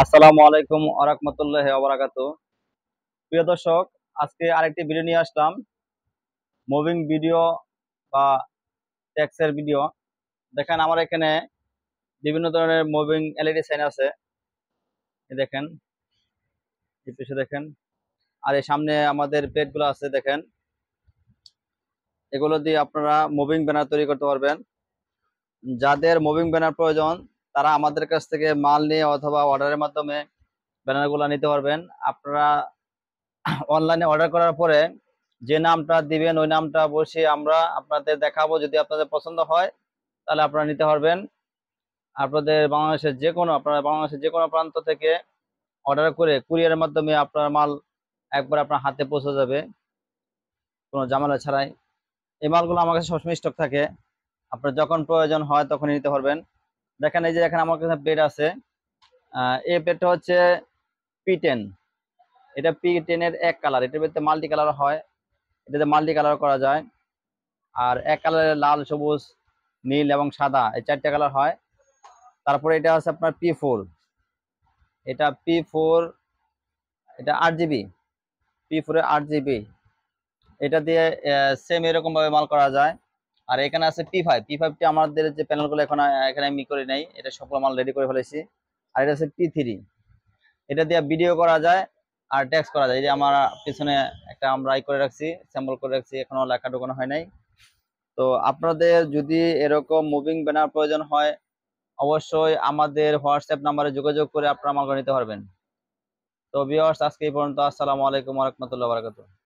আসসালামু আলাইকুম ওয়া রাহমাতুল্লাহি ওয়া বারাকাতুহু। প্রিয় দর্শক, আজকে আরেকটি ভিডিও নিয়ে আসলাম। মুভিং ভিডিও বা টেক্সটের ভিডিও। দেখেন আমার এখানে বিভিন্ন ধরনের মুভিং এলইডি সাইন আছে। এই দেখেন, এই পাশে দেখেন, আর এই সামনে আমাদের প্লেটগুলো আছে দেখেন। এগুলো দিয়ে আপনারা মুভিং ব্যানার তৈরি করতে পারবেন। যাদের মুভিং ব্যানার প্রয়োজন তারা আমাদের কাছ থেকে মাল নিয়ে অথবা অর্ডারের মাধ্যমে ব্যানারগুলো নিতে পারবেন। আপনারা অনলাইনে অর্ডার করার পরে যে নামটা দিবেন ওই নামটা বসিয়ে আমরা আপনাদের দেখাবো। যদি আপনাদের পছন্দ হয় তাহলে আপনারা নিতে পারবেন। আপনারা বাংলাদেশের যে কোনো প্রান্ত থেকে অর্ডার করে কুরিয়ারের মাধ্যমে আপনার মাল একবার আপনার হাতে পৌঁছে যাবে কোনো ঝামেলা ছাড়াই। এই মালগুলো আমার কাছে সবসময় স্টক থাকে, আপনার যখন প্রয়োজন হয় তখন নিতে পারবেন। দেখেন এই যে এখানে আমার কাছে প্লেট আছে। এই প্লেটটা হচ্ছে P10। এটা P10 এর এক কালার, এটার ভিতরে মাল্টি কালার হয়, এটাতে মাল্টি কালার করা যায়। আর এক কালারের লাল, সবুজ, নীল এবং সাদা, এই চারটা কালার হয়। তারপরে এটা আছে আপনার P4। এটা P4, এটা 8 জিবি, P4 এর 8 জিবি। এটা দিয়ে সেম এরকম ভাবে মাল করা যায়। আর এখানে আছে P5টি আমাদের যে প্যানেলগুলো এখন এখানে আমি করি নাই, এটা সকল মাল রেডি করে ফেলেছি। আর এটা আছে P3, এটা দিয়ে ভিডিও করা যায় আর টেক্সট করা যায়। এই যে আমার পিছনে একটা আমরা করে রাখছি, স্যাম্পল করে রাখছি, এখনো লেখা ঢোকানো হয় নাই। তো আপনাদের যদি এরকম মুভিং ব্যানার প্রয়োজন হয় অবশ্যই আমাদের হোয়াটসঅ্যাপ নাম্বারে যোগাযোগ করে আপনারা মালগুলো নিতে পারবেন। তো ভিউয়ার্স, আজকে এই পর্যন্ত। আসসালামু আলাইকুম ওয়া রাহমাতুল্লাহি ওয়া বারাকাতুহু।